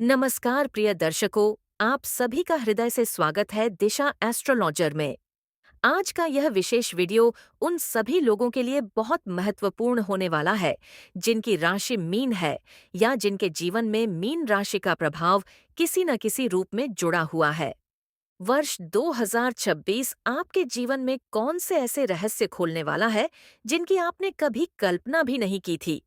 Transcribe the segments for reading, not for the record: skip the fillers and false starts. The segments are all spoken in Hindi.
नमस्कार प्रिय दर्शकों, आप सभी का हृदय से स्वागत है दिशा एस्ट्रोलॉजर में। आज का यह विशेष वीडियो उन सभी लोगों के लिए बहुत महत्वपूर्ण होने वाला है जिनकी राशि मीन है या जिनके जीवन में मीन राशि का प्रभाव किसी न किसी रूप में जुड़ा हुआ है। वर्ष 2026 आपके जीवन में कौन से ऐसे रहस्य खोलने वाला है जिनकी आपने कभी कल्पना भी नहीं की थी?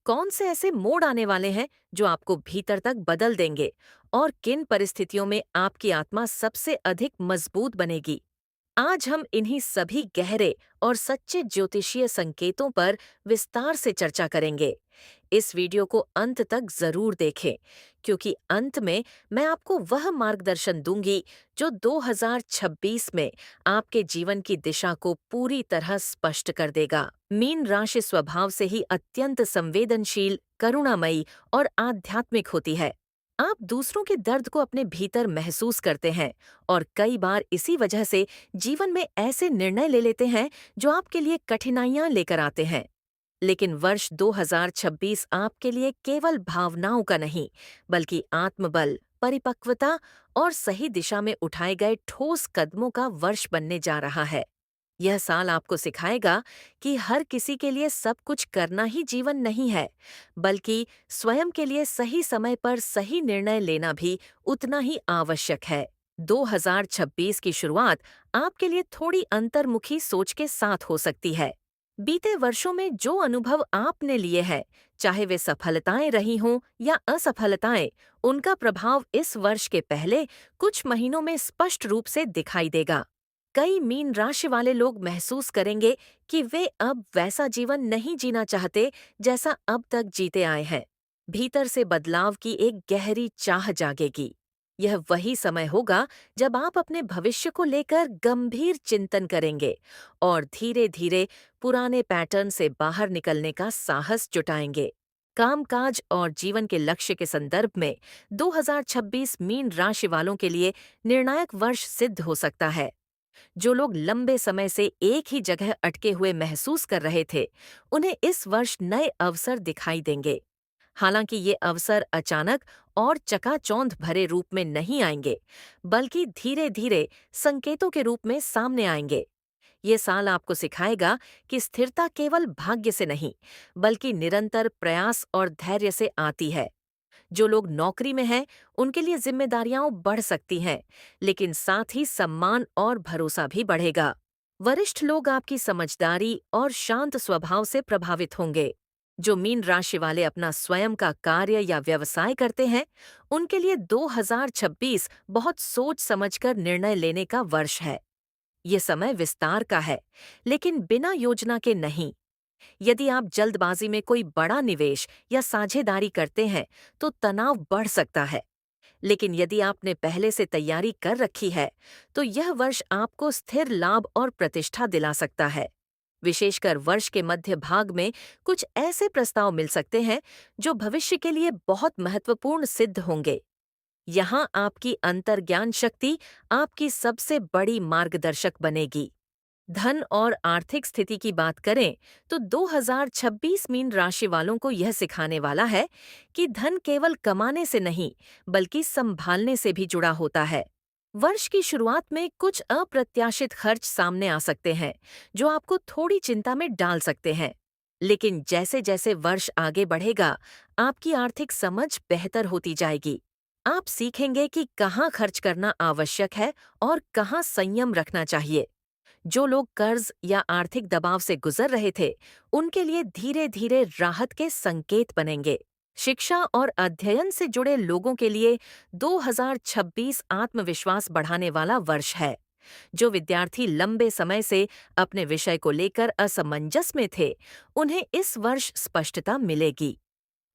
कौन से ऐसे मोड़ आने वाले हैं जो आपको भीतर तक बदल देंगे और किन परिस्थितियों में आपकी आत्मा सबसे अधिक मजबूत बनेगी? आज हम इन्हीं सभी गहरे और सच्चे ज्योतिषीय संकेतों पर विस्तार से चर्चा करेंगे। इस वीडियो को अंत तक जरूर देखें, क्योंकि अंत में मैं आपको वह मार्गदर्शन दूंगी जो 2026 में आपके जीवन की दिशा को पूरी तरह स्पष्ट कर देगा। मीन राशि स्वभाव से ही अत्यंत संवेदनशील, करुणामयी और आध्यात्मिक होती है। आप दूसरों के दर्द को अपने भीतर महसूस करते हैं और कई बार इसी वजह से जीवन में ऐसे निर्णय ले लेते हैं जो आपके लिए कठिनाइयां लेकर आते हैं। लेकिन वर्ष 2026 आपके लिए केवल भावनाओं का नहीं, बल्कि आत्मबल, परिपक्वता और सही दिशा में उठाए गए ठोस कदमों का वर्ष बनने जा रहा है। यह साल आपको सिखाएगा कि हर किसी के लिए सब कुछ करना ही जीवन नहीं है, बल्कि स्वयं के लिए सही समय पर सही निर्णय लेना भी उतना ही आवश्यक है। 2026 की शुरुआत आपके लिए थोड़ी अंतर्मुखी सोच के साथ हो सकती है। बीते वर्षों में जो अनुभव आपने लिए हैं, चाहे वे सफलताएं रही हों या असफलताएं, उनका प्रभाव इस वर्ष के पहले कुछ महीनों में स्पष्ट रूप से दिखाई देगा। कई मीन राशि वाले लोग महसूस करेंगे कि वे अब वैसा जीवन नहीं जीना चाहते जैसा अब तक जीते आए हैं। भीतर से बदलाव की एक गहरी चाह जागेगी। यह वही समय होगा जब आप अपने भविष्य को लेकर गंभीर चिंतन करेंगे और धीरे धीरे पुराने पैटर्न से बाहर निकलने का साहस जुटाएंगे। कामकाज और जीवन के लक्ष्य के संदर्भ में 2026 मीन राशि वालों के लिए निर्णायक वर्ष सिद्ध हो सकता है। जो लोग लंबे समय से एक ही जगह अटके हुए महसूस कर रहे थे, उन्हें इस वर्ष नए अवसर दिखाई देंगे। हालांकि ये अवसर अचानक और चकाचौंध भरे रूप में नहीं आएंगे, बल्कि धीरे धीरे संकेतों के रूप में सामने आएंगे। ये साल आपको सिखाएगा कि स्थिरता केवल भाग्य से नहीं, बल्कि निरंतर प्रयास और धैर्य से आती है। जो लोग नौकरी में हैं, उनके लिए जिम्मेदारियां बढ़ सकती हैं, लेकिन साथ ही सम्मान और भरोसा भी बढ़ेगा। वरिष्ठ लोग आपकी समझदारी और शांत स्वभाव से प्रभावित होंगे। जो मीन राशि वाले अपना स्वयं का कार्य या व्यवसाय करते हैं, उनके लिए 2026 बहुत सोच समझकर निर्णय लेने का वर्ष है। ये समय विस्तार का है, लेकिन बिना योजना के नहीं। यदि आप जल्दबाजी में कोई बड़ा निवेश या साझेदारी करते हैं, तो तनाव बढ़ सकता है। लेकिन यदि आपने पहले से तैयारी कर रखी है, तो यह वर्ष आपको स्थिर लाभ और प्रतिष्ठा दिला सकता है। विशेषकर वर्ष के मध्य भाग में कुछ ऐसे प्रस्ताव मिल सकते हैं जो भविष्य के लिए बहुत महत्वपूर्ण सिद्ध होंगे। यहाँ आपकी अंतर्ज्ञान शक्ति आपकी सबसे बड़ी मार्गदर्शक बनेगी। धन और आर्थिक स्थिति की बात करें तो 2026 मीन राशि वालों को यह सिखाने वाला है कि धन केवल कमाने से नहीं, बल्कि संभालने से भी जुड़ा होता है। वर्ष की शुरुआत में कुछ अप्रत्याशित खर्च सामने आ सकते हैं, जो आपको थोड़ी चिंता में डाल सकते हैं। लेकिन जैसे जैसे वर्ष आगे बढ़ेगा, आपकी आर्थिक समझ बेहतर होती जाएगी। आप सीखेंगे कि कहाँ खर्च करना आवश्यक है और कहाँ संयम रखना चाहिए। जो लोग कर्ज या आर्थिक दबाव से गुजर रहे थे, उनके लिए धीरे धीरे राहत के संकेत बनेंगे। शिक्षा और अध्ययन से जुड़े लोगों के लिए 2026 आत्मविश्वास बढ़ाने वाला वर्ष है। जो विद्यार्थी लंबे समय से अपने विषय को लेकर असमंजस में थे, उन्हें इस वर्ष स्पष्टता मिलेगी।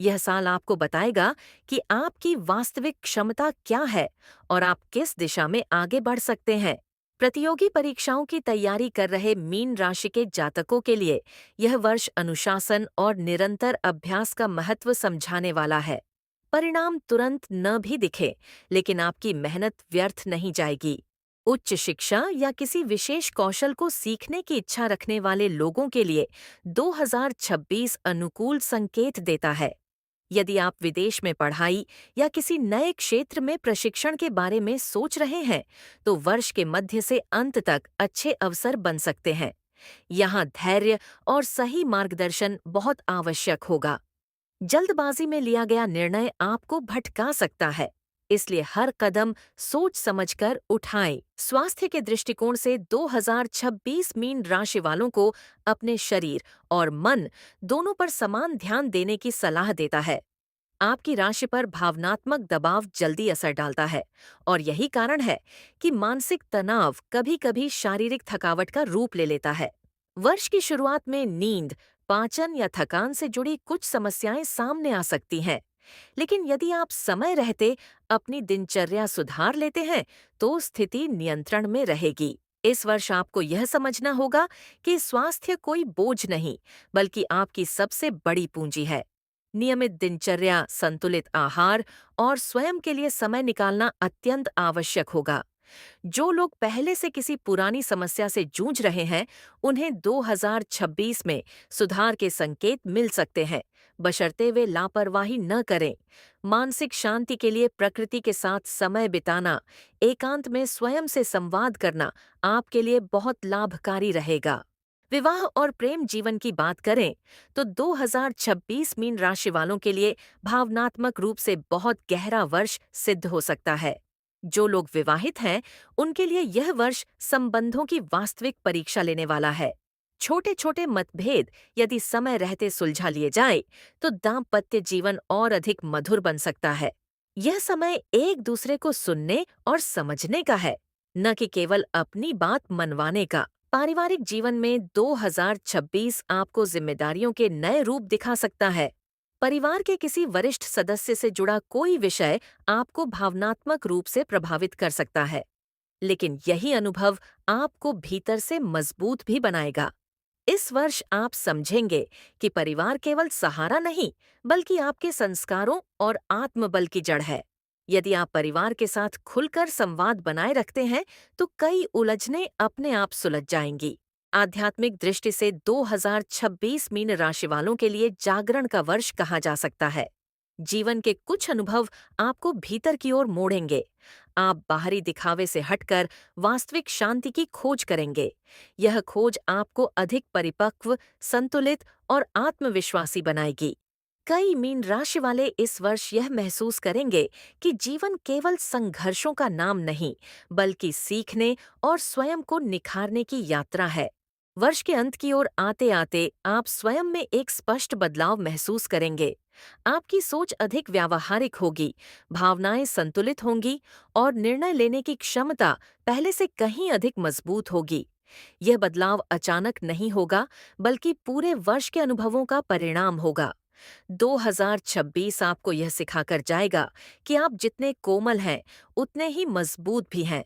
यह साल आपको बताएगा कि आपकी वास्तविक क्षमता क्या है और आप किस दिशा में आगे बढ़ सकते हैं। प्रतियोगी परीक्षाओं की तैयारी कर रहे मीन राशि के जातकों के लिए यह वर्ष अनुशासन और निरंतर अभ्यास का महत्व समझाने वाला है। परिणाम तुरंत न भी दिखे, लेकिन आपकी मेहनत व्यर्थ नहीं जाएगी। उच्च शिक्षा या किसी विशेष कौशल को सीखने की इच्छा रखने वाले लोगों के लिए 2026 अनुकूल संकेत देता है। यदि आप विदेश में पढ़ाई या किसी नए क्षेत्र में प्रशिक्षण के बारे में सोच रहे हैं, तो वर्ष के मध्य से अंत तक अच्छे अवसर बन सकते हैं। यहाँ धैर्य और सही मार्गदर्शन बहुत आवश्यक होगा। जल्दबाजी में लिया गया निर्णय आपको भटका सकता है, इसलिए हर कदम सोच समझकर उठाएं। स्वास्थ्य के दृष्टिकोण से 2026 मीन राशि वालों को अपने शरीर और मन दोनों पर समान ध्यान देने की सलाह देता है। आपकी राशि पर भावनात्मक दबाव जल्दी असर डालता है और यही कारण है कि मानसिक तनाव कभी-कभी शारीरिक थकावट का रूप ले लेता है। वर्ष की शुरुआत में नींद, पाचन या थकान से जुड़ी कुछ समस्याएं सामने आ सकती हैं, लेकिन यदि आप समय रहते अपनी दिनचर्या सुधार लेते हैं, तो स्थिति नियंत्रण में रहेगी। इस वर्ष आपको यह समझना होगा कि स्वास्थ्य कोई बोझ नहीं, बल्कि आपकी सबसे बड़ी पूंजी है। नियमित दिनचर्या, संतुलित आहार और स्वयं के लिए समय निकालना अत्यंत आवश्यक होगा। जो लोग पहले से किसी पुरानी समस्या से जूझ रहे हैं, उन्हें 2026 में सुधार के संकेत मिल सकते हैं, बशर्ते वे लापरवाही न करें। मानसिक शांति के लिए प्रकृति के साथ समय बिताना, एकांत में स्वयं से संवाद करना आपके लिए बहुत लाभकारी रहेगा। विवाह और प्रेम जीवन की बात करें तो 2026 मीन राशि वालों के लिए भावनात्मक रूप से बहुत गहरा वर्ष सिद्ध हो सकता है। जो लोग विवाहित हैं, उनके लिए यह वर्ष संबंधों की वास्तविक परीक्षा लेने वाला है। छोटे छोटे मतभेद यदि समय रहते सुलझा लिए जाए, तो दाम्पत्य जीवन और अधिक मधुर बन सकता है। यह समय एक दूसरे को सुनने और समझने का है, न कि केवल अपनी बात मनवाने का। पारिवारिक जीवन में 2026 आपको जिम्मेदारियों के नए रूप दिखा सकता है। परिवार के किसी वरिष्ठ सदस्य से जुड़ा कोई विषय आपको भावनात्मक रूप से प्रभावित कर सकता है, लेकिन यही अनुभव आपको भीतर से मजबूत भी बनाएगा। इस वर्ष आप समझेंगे कि परिवार केवल सहारा नहीं, बल्कि आपके संस्कारों और आत्मबल की जड़ है। यदि आप परिवार के साथ खुलकर संवाद बनाए रखते हैं, तो कई उलझनें अपने आप सुलझ जाएंगी। आध्यात्मिक दृष्टि से 2026 मीन राशि वालों के लिए जागरण का वर्ष कहा जा सकता है। जीवन के कुछ अनुभव आपको भीतर की ओर मोड़ेंगे। आप बाहरी दिखावे से हटकर वास्तविक शांति की खोज करेंगे। यह खोज आपको अधिक परिपक्व, संतुलित और आत्मविश्वासी बनाएगी। कई मीन राशि वाले इस वर्ष यह महसूस करेंगे कि जीवन केवल संघर्षों का नाम नहीं, बल्कि सीखने और स्वयं को निखारने की यात्रा है। वर्ष के अंत की ओर आते आते आप स्वयं में एक स्पष्ट बदलाव महसूस करेंगे। आपकी सोच अधिक व्यावहारिक होगी, भावनाएं संतुलित होंगी और निर्णय लेने की क्षमता पहले से कहीं अधिक मजबूत होगी। यह बदलाव अचानक नहीं होगा, बल्कि पूरे वर्ष के अनुभवों का परिणाम होगा। 2026 आपको यह सिखाकर जाएगा कि आप जितने कोमल हैं, उतने ही मजबूत भी हैं।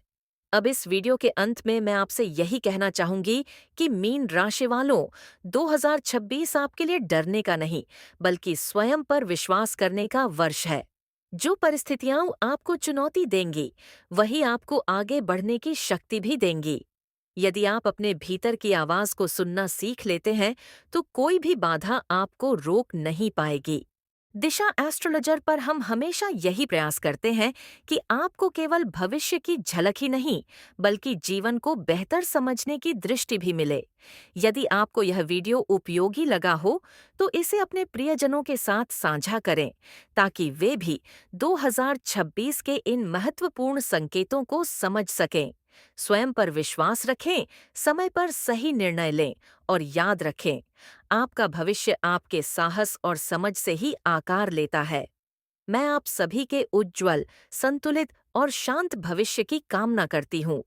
अब इस वीडियो के अंत में मैं आपसे यही कहना चाहूंगी कि मीन राशि वालों, 2026 आपके लिए डरने का नहीं, बल्कि स्वयं पर विश्वास करने का वर्ष है। जो परिस्थितियां आपको चुनौती देंगी, वही आपको आगे बढ़ने की शक्ति भी देंगी। यदि आप अपने भीतर की आवाज को सुनना सीख लेते हैं, तो कोई भी बाधा आपको रोक नहीं पाएगी। दिशा एस्ट्रोलॉजर पर हम हमेशा यही प्रयास करते हैं कि आपको केवल भविष्य की झलक ही नहीं, बल्कि जीवन को बेहतर समझने की दृष्टि भी मिले। यदि आपको यह वीडियो उपयोगी लगा हो, तो इसे अपने प्रियजनों के साथ साझा करें, ताकि वे भी 2026 के इन महत्वपूर्ण संकेतों को समझ सकें। स्वयं पर विश्वास रखें, समय पर सही निर्णय लें और याद रखें, आपका भविष्य आपके साहस और समझ से ही आकार लेता है। मैं आप सभी के उज्ज्वल, संतुलित और शांत भविष्य की कामना करती हूँ।